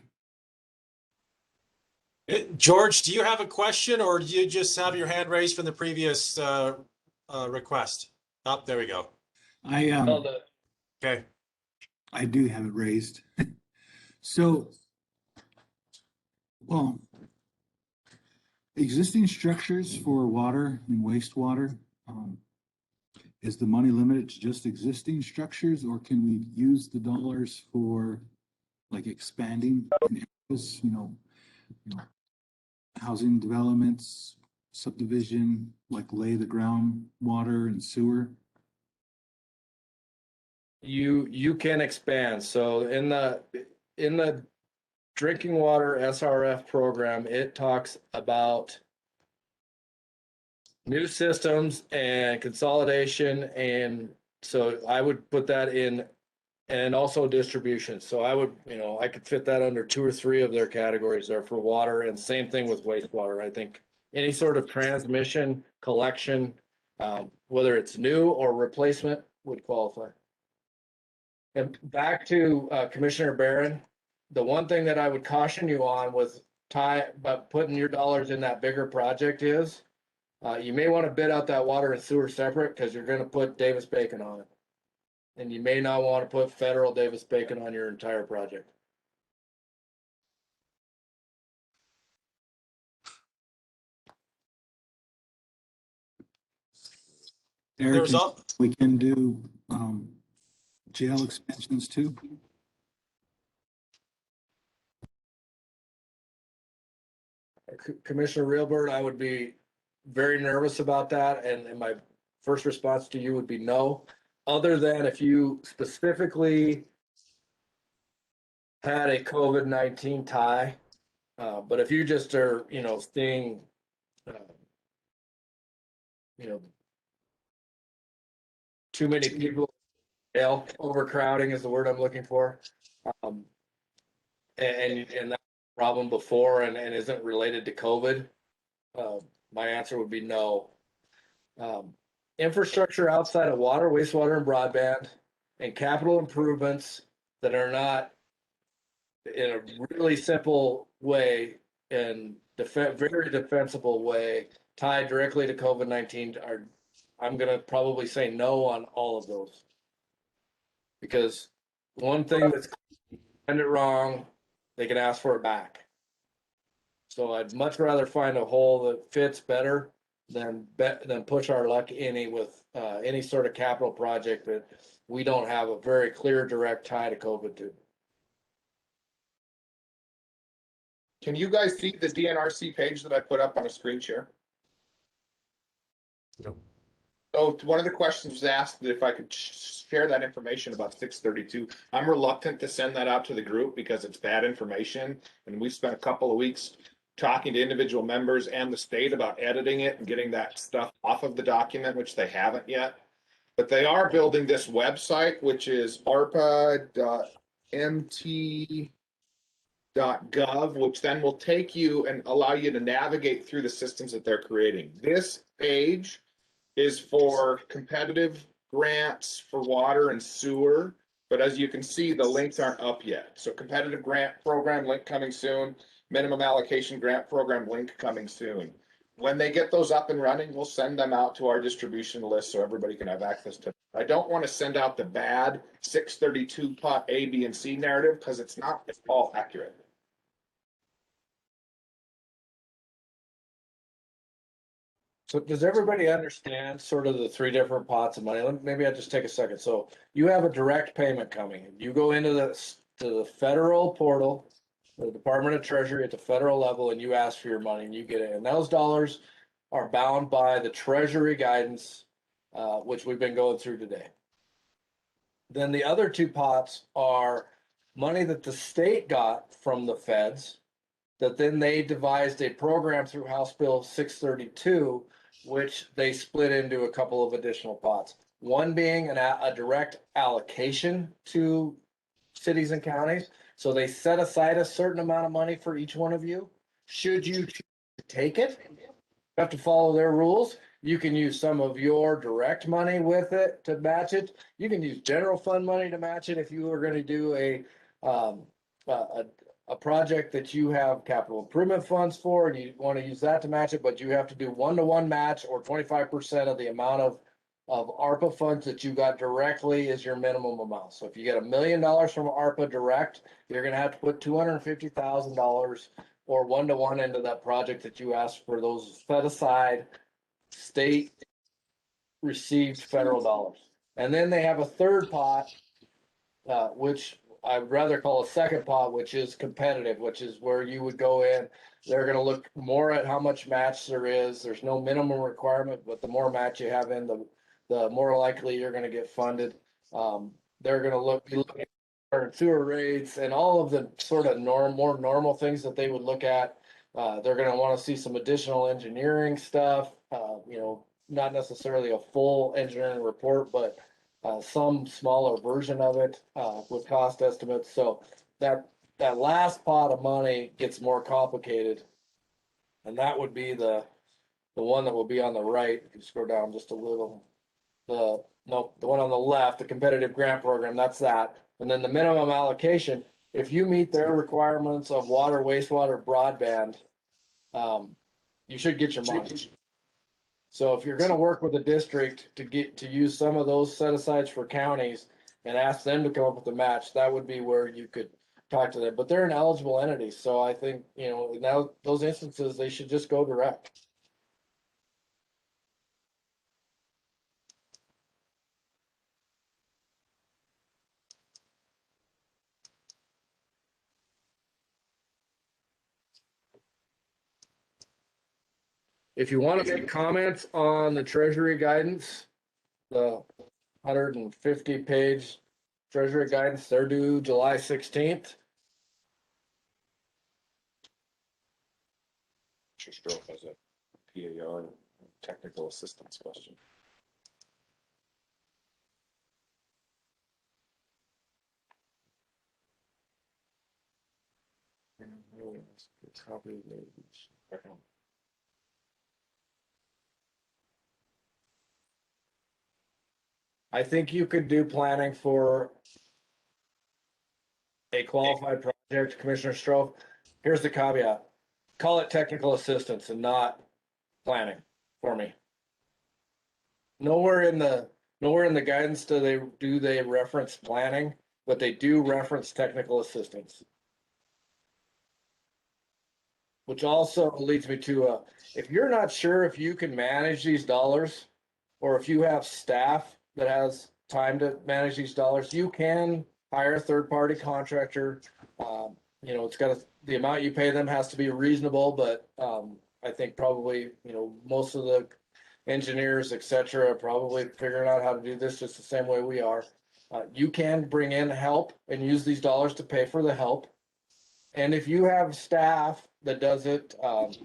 Speaker 1: George, do you have a question or do you just have your hand raised from the previous request? Oh, there we go.
Speaker 3: Well, the-
Speaker 1: Okay.
Speaker 5: I do have it raised. So, well, existing structures for water and wastewater, is the money limited to just existing structures, or can we use the dollars for like expanding in areas, housing developments, subdivision, like lay the ground water and sewer?
Speaker 3: you can expand. So in the drinking water SRF program, it talks about new systems and consolidation, and so I would put that in, and also distribution. So I would, I could fit that under 2 or 3 of their categories there for water, and same thing with wastewater. I think any sort of transmission, collection, whether it's new or replacement, would qualify. And back to Commissioner Barron, the one thing that I would caution you on with about putting your dollars in that bigger project is, you may want to bid out that water and sewer separate, because you're going to put Davis-Bacon on it. And you may not want to put federal Davis-Bacon on your entire project.
Speaker 5: Eric,
Speaker 1: There's all,
Speaker 5: we can do, jail expansions too?
Speaker 3: Commissioner Reelbird, I would be very nervous about that, and my first response to you would be no, other than if you specifically had a COVID-19 tie. But if you just are, seeing, too many people, overcrowding is the word I'm looking for. And that problem before and isn't related to COVID, my answer would be no. Infrastructure outside of water, wastewater, and broadband, and capital improvements that are not in a really simple way and very defensible way tied directly to COVID-19 are, I'm gonna probably say no on all of those. Because one thing that's done it wrong, they can ask for it back. So I'd much rather find a hole that fits better than push our luck with any sort of capital project that we don't have a very clear direct tie to COVID to.
Speaker 2: Can you guys see the DNRC page that I put up on a screen share?
Speaker 1: No.
Speaker 2: So one of the questions was asked that if I could share that information about 632. I'm reluctant to send that out to the group because it's bad information. And we spent a couple of weeks talking to individual members and the state about editing it and getting that stuff off of the document, which they haven't yet. But they are building this website, which is arpa.mt.gov, which then will take you and allow you to navigate through the systems that they're creating. This page is for competitive grants for water and sewer. But as you can see, the links aren't up yet. So competitive grant program link coming soon. Minimum allocation grant program link coming soon. When they get those up and running, we'll send them out to our distribution list so everybody can have access to them. I don't want to send out the bad 632 pot A, B, and C narrative because it's not all accurate.
Speaker 3: So does everybody understand sort of the 3 different pots of money? Maybe I'll just take a second. So you have a direct payment coming. You go into the federal portal, the Department of Treasury at the federal level, and you ask for your money and you get it. And those dollars are bound by the Treasury guidance, which we've been going through today. Then the other 2 pots are money that the state got from the feds, that then they devised a program through House Bill 632, which they split into a couple of additional pots. One being a direct allocation to cities and counties. So they set aside a certain amount of money for each one of you. Should you choose to take it, you have to follow their rules. You can use some of your direct money with it to match it. You can use general fund money to match it if you were gonna do um, a project that you have capital improvement funds for, and you wanna use that to match it, but you have to do 1-to-1 match or 25% of the amount of ARPA funds that you got directly is your minimum amount. So if you get $1 million from ARPA direct, you're gonna have to put $250,000 or 1-to-1 into that project that you asked for those set aside state received federal dollars. And then they have a third pot, which I'd rather call a second pot, which is competitive, which is where you would go in. They're gonna look more at how much match there is. There's no minimum requirement, but the more match you have in, the more likely you're gonna get funded. They're gonna be looking at sewer rates and all of the sort of more normal things that they would look at. They're gonna wanna see some additional engineering stuff, not necessarily a full engineering report, but some smaller version of it, with cost estimates. So that last pot of money gets more complicated. And that would be the one that will be on the right. If you scroll down just a little, the one on the left, the competitive grant program, that's that. And then the minimum allocation, if you meet their requirements of water, wastewater, broadband, you should get your money. So if you're gonna work with a district to use some of those set asides for counties and ask them to come up with a match, that would be where you could talk to them. But they're an eligible entity, so I think, now those instances, they should just go direct. If you want to make comments on the treasury guidance, the 150-page treasury guidance, they're due July 16th.
Speaker 2: Mr. Stroh has a PAR technical assistance question.
Speaker 3: I think you could do planning for a qualified project, Commissioner Stroh. Here's the caveat. Call it technical assistance and not planning for me. Nowhere in the guidance do they reference planning, but they do reference technical assistance. Which also leads me to, if you're not sure if you can manage these dollars, or if you have staff that has time to manage these dollars, you can hire a third-party contractor. The amount you pay them has to be reasonable, but I think probably, most of the engineers, et cetera, are probably figuring out how to do this just the same way we are. You can bring in help and use these dollars to pay for the help. And if you have staff that does it, and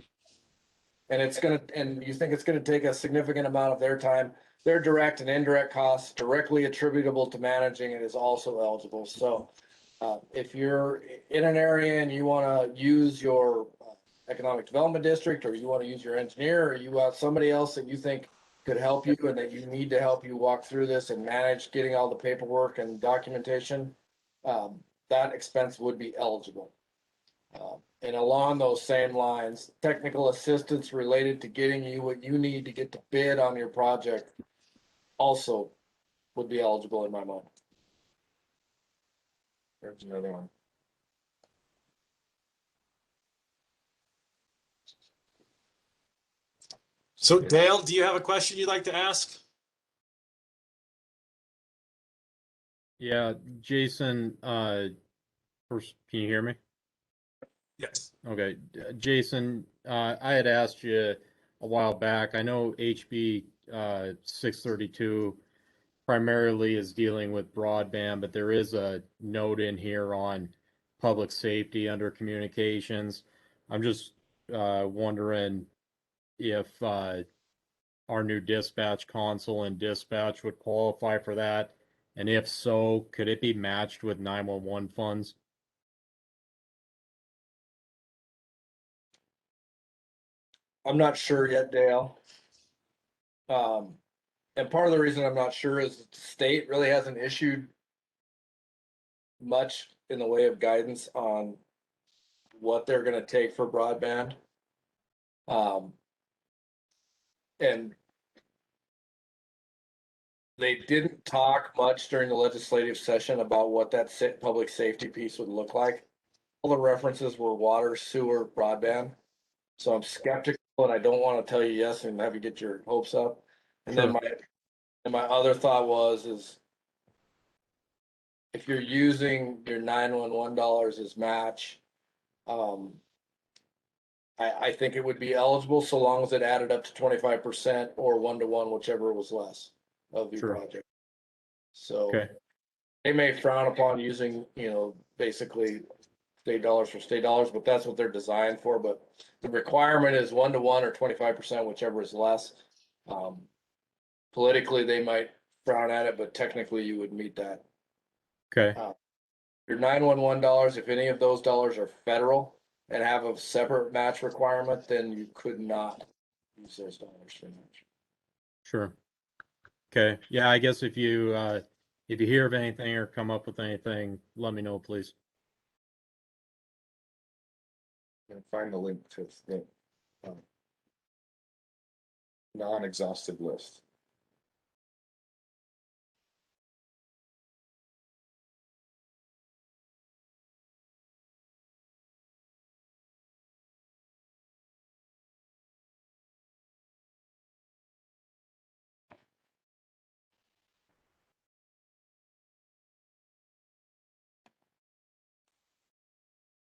Speaker 3: you think it's gonna take a significant amount of their time, their direct and indirect costs directly attributable to managing it is also eligible. So if you're in an area and you wanna use your economic development district, or you wanna use your engineer, or you want somebody else that you think could help you and that you need to help you walk through this and manage getting all the paperwork and documentation, that expense would be eligible. And along those same lines, technical assistance related to getting you what you need to get to bid on your project also would be eligible in my mind.
Speaker 2: There's another one.
Speaker 1: So Dale, do you have a question you'd like to ask?
Speaker 6: Yeah, Jason, first, can you hear me?
Speaker 1: Yes.
Speaker 6: Okay, Jason, I had asked you a while back. I know HB 632 primarily is dealing with broadband, but there is a note in here on public safety under communications. I'm just wondering if our new dispatch console and dispatch would qualify for that? And if so, could it be matched with 911 funds?
Speaker 3: I'm not sure yet, Dale. And part of the reason I'm not sure is the state really hasn't issued much in the way of guidance on what they're gonna take for broadband. And they didn't talk much during the legislative session about what that public safety piece would look like. All the references were water, sewer, broadband. So I'm skeptical and I don't want to tell you yes and have you get your hopes up. And then my other thought is if you're using your 911 dollars as match, I think it would be eligible so long as it added up to 25% or 1-to-1, whichever was less of the
Speaker 6: Sure.
Speaker 3: project. So
Speaker 6: Okay.
Speaker 3: they may frown upon using, basically state dollars for state dollars, but that's what they're designed for. But the requirement is 1-to-1 or 25%, whichever is less. Politically, they might frown at it, but technically you would meet that.
Speaker 6: Okay.
Speaker 3: Your 911 dollars, if any of those dollars are federal and have a separate match requirement, then you could not use those dollars for match.
Speaker 6: Sure. Okay. Yeah, I guess if you hear of anything or come up with anything, let me know, please.
Speaker 2: And find the link to the non-exhaustive list.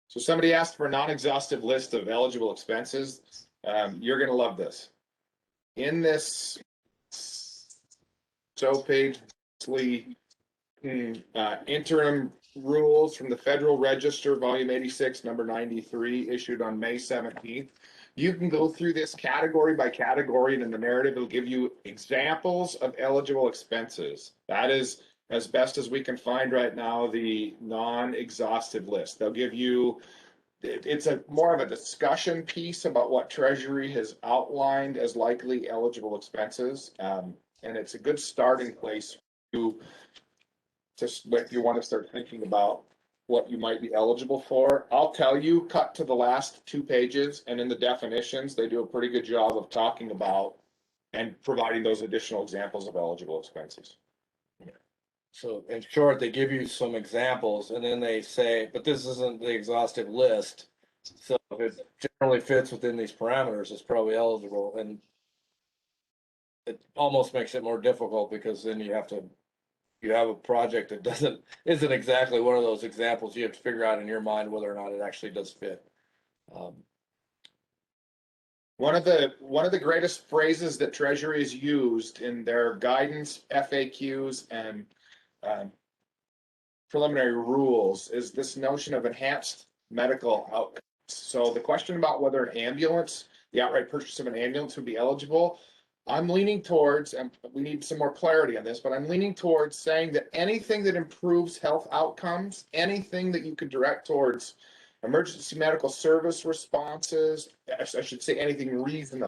Speaker 2: So somebody asked for a non-exhaustive list of eligible expenses. You're gonna love this. In this page, interim rules from the Federal Register, volume 86, number 93, issued on May 17th. You can go through this category by category, and in the narrative, it'll give you examples of eligible expenses. That is, as best as we can find right now, the non-exhaustive list. They'll give you, it's a more of a discussion piece about what Treasury has outlined as likely eligible expenses. And it's a good starting place to just if you want to start thinking about what you might be eligible for. I'll tell you, cut to the last 2 pages, and in the definitions, they do a pretty good job of talking about and providing those additional examples of eligible expenses.
Speaker 3: So in short, they give you some examples and then they say, but this isn't the exhaustive list. So if it generally fits within these parameters, it's probably eligible. And it almost makes it more difficult because then you have a project that isn't exactly one of those examples. You have to figure out in your mind whether or not it actually does fit.
Speaker 2: One of the greatest phrases that Treasury has used in their guidance, FAQs, and preliminary rules is this notion of enhanced medical outcomes. So the question about whether an ambulance, the outright purchase of an ambulance would be eligible, I'm leaning towards, and we need some more clarity on this, but I'm leaning towards saying that anything that improves health outcomes, anything that you could direct towards emergency medical service responses, I should say anything reasonable,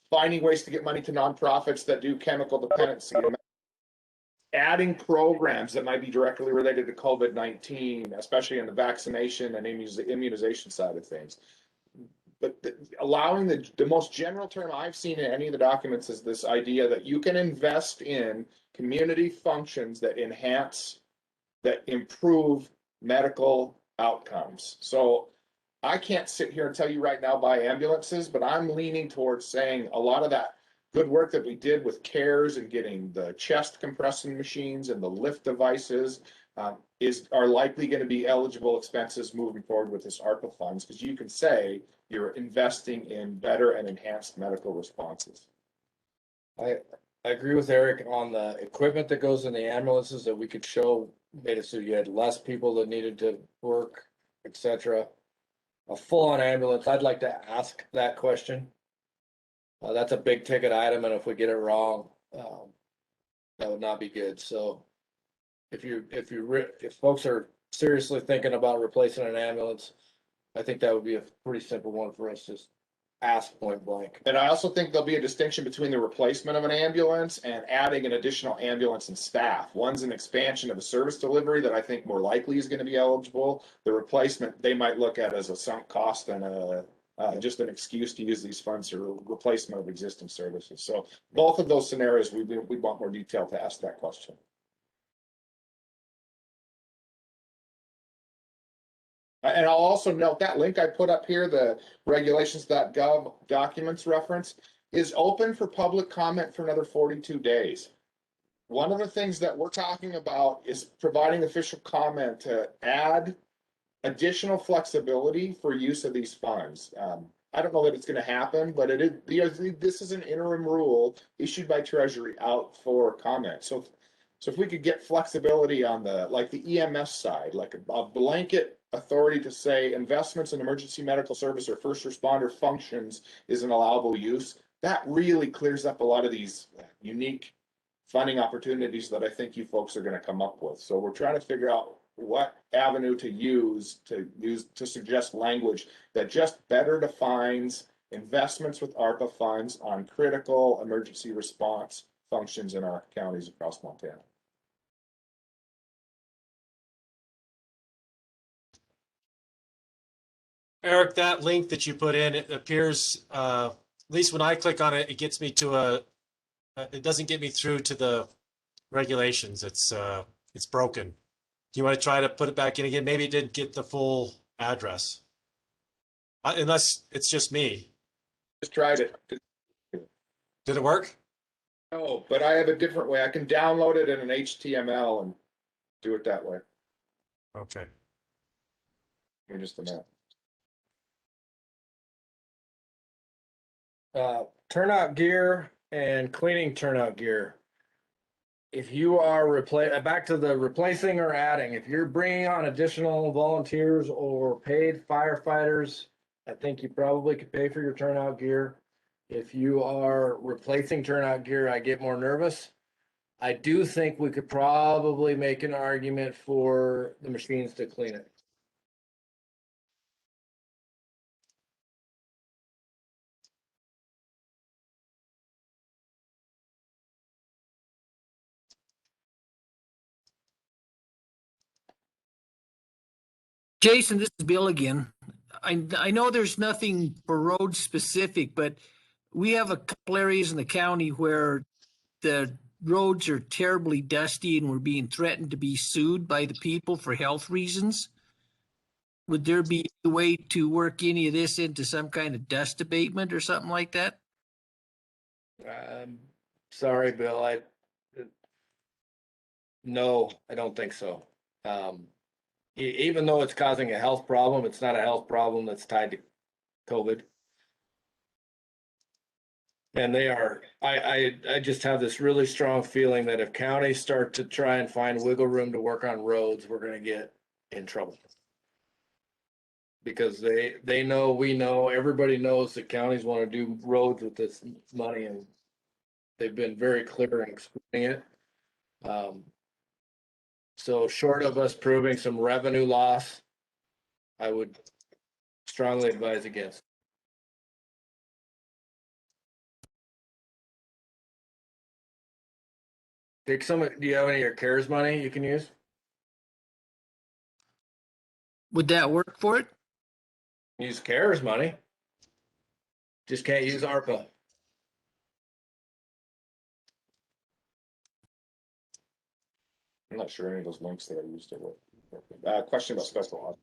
Speaker 2: finding ways to get money to nonprofits that do chemical dependency, adding programs that might be directly related to COVID-19, especially in the vaccination and immunization side of things. But allowing the most general term I've seen in any of the documents is this idea that you can invest in community functions that enhance, that improve medical outcomes. So I can't sit here and tell you right now buy ambulances, but I'm leaning towards saying a lot of that good work that we did with CARES and getting the chest compressing machines and the lift devices are likely going to be eligible expenses moving forward with this ARPA funds, because you can say you're investing in better and enhanced medical responses.
Speaker 3: I agree with Eric on the equipment that goes in the ambulances that we could show made it so you had less people that needed to work, etc. A full-on ambulance, I'd like to ask that question. That's a big ticket item, and if we get it wrong, that would not be good. So if folks are seriously thinking about replacing an ambulance, I think that would be a pretty simple one for us, just ask point blank.
Speaker 2: And I also think there'll be a distinction between the replacement of an ambulance and adding an additional ambulance and staff. One's an expansion of a service delivery that I think more likely is going to be eligible. The replacement, they might look at as a sunk cost and just an excuse to use these funds for replacement of existing services. So both of those scenarios, we want more detail to ask that question. And I'll also note that link I put up here, the regulations.gov documents reference, is open for public comment for another 42 days. One of the things that we're talking about is providing official comment to add additional flexibility for use of these funds. I don't know that it's going to happen, but this is an interim rule issued by Treasury out for comment. So if we could get flexibility on the EMS side, like a blanket authority to say investments in emergency medical service or first responder functions is an allowable use, that really clears up a lot of these unique funding opportunities that I think you folks are going to come up with. So we're trying to figure out what avenue to use to suggest language that just better defines investments with ARPA funds on critical emergency response functions in our counties across Montana.
Speaker 1: Eric, that link that you put in, it appears, at least when I click on it, it gets me to it doesn't get me through to the regulations. It's broken. Do you want to try to put it back in again? Maybe it didn't get the full address. Unless it's just me.
Speaker 2: Just tried it.
Speaker 1: Did it work?
Speaker 2: No, but I have a different way. I can download it in an HTML and do it that way.
Speaker 1: Okay.
Speaker 2: Give me just a minute.
Speaker 3: Turnout gear and cleaning turnout gear. If you are back to the replacing or adding, if you're bringing on additional volunteers or paid firefighters, I think you probably could pay for your turnout gear. If you are replacing turnout gear, I get more nervous. I do think we could probably make an argument for the machines to clean it.
Speaker 4: Jason, this is Bill again. I know there's nothing for road specific, but we have a couple areas in the county where the roads are terribly dusty and we're being threatened to be sued by the people for health reasons. Would there be a way to work any of this into some kind of dust abatement or something like that?
Speaker 3: Sorry, Bill. No, I don't think so. Even though it's causing a health problem, it's not a health problem that's tied to COVID. And I just have this really strong feeling that if counties start to try and find wiggle room to work on roads, we're gonna get in trouble. Because they know, we know, everybody knows that counties wanna do roads with this money, and they've been very clear in excluding it. So short of us proving some revenue loss, I would strongly advise against. Do you have any of your CARES money you can use?
Speaker 4: Would that work for it?
Speaker 3: Use CARES money. Just can't use ARPA.
Speaker 2: I'm not sure any of those links that I used it with. Question about special audit.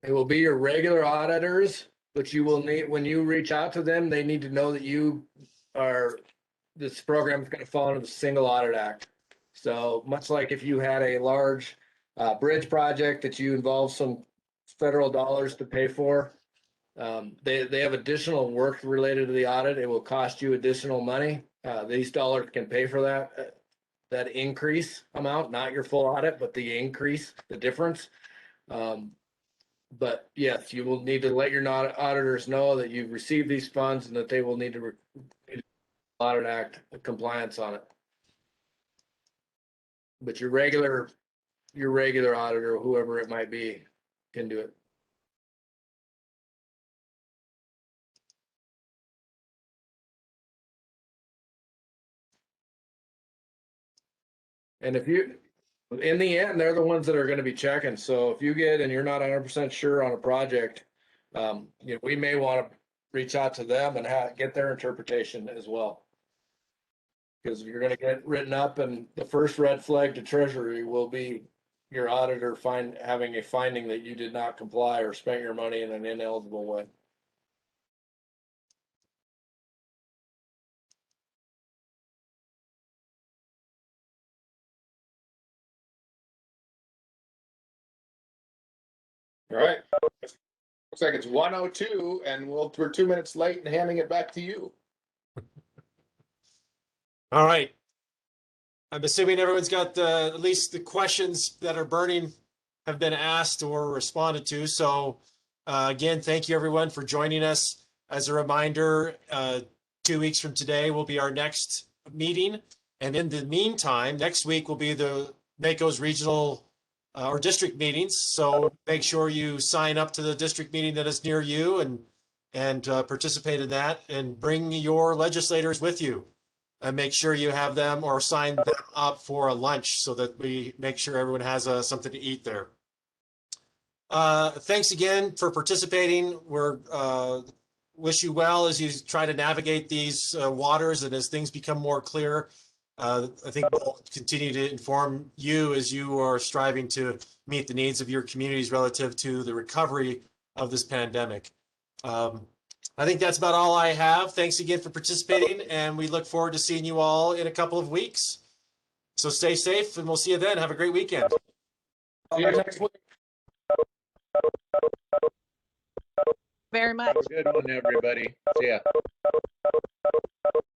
Speaker 3: It will be your regular auditors, but you will need, when you reach out to them, they need to know that this program is going to fall under the Single Audit Act. So much like if you had a large bridge project that you involve some federal dollars to pay for, they have additional work related to the audit. It will cost you additional money. These dollars can pay for that increase amount, not your full audit, but the increase, the difference. But yes, you will need to let your auditors know that you've received these funds and that they will need to audit act compliance on it. But your regular auditor, whoever it might be, can do it. And if you, in the end, they're the ones that are gonna be checking. So if you get and you're not 100% sure on a project, you know, we may want to reach out to them and get their interpretation as well. Because you're gonna get written up, and the first red flag to Treasury will be your auditor having a finding that you did not comply or spent your money in an ineligible way.
Speaker 2: All right. Looks like it's 1:02 and we're 2 minutes late and handing it back to you.
Speaker 1: All right. I'm assuming everyone's got at least the questions that are burning have been asked or responded to. So again, thank you everyone for joining us. As a reminder, 2 weeks from today will be our next meeting. And in the meantime, next week will be the MACo's regional or district meetings. So make sure you sign up to the district meeting that is near you and participate in that, and bring your legislators with you. And make sure you have them or sign them up for a lunch so that we make sure everyone has something to eat there. Thanks again for participating. We're wish you well as you try to navigate these waters, and as things become more clear. I think we'll continue to inform you as you are striving to meet the needs of your communities relative to the recovery of this pandemic. I think that's about all I have. Thanks again for participating, and we look forward to seeing you all in a couple of weeks. So stay safe, and we'll see you then. Have a great weekend.
Speaker 2: See you next week.
Speaker 7: Very much.
Speaker 3: Have a good one, everybody. See ya.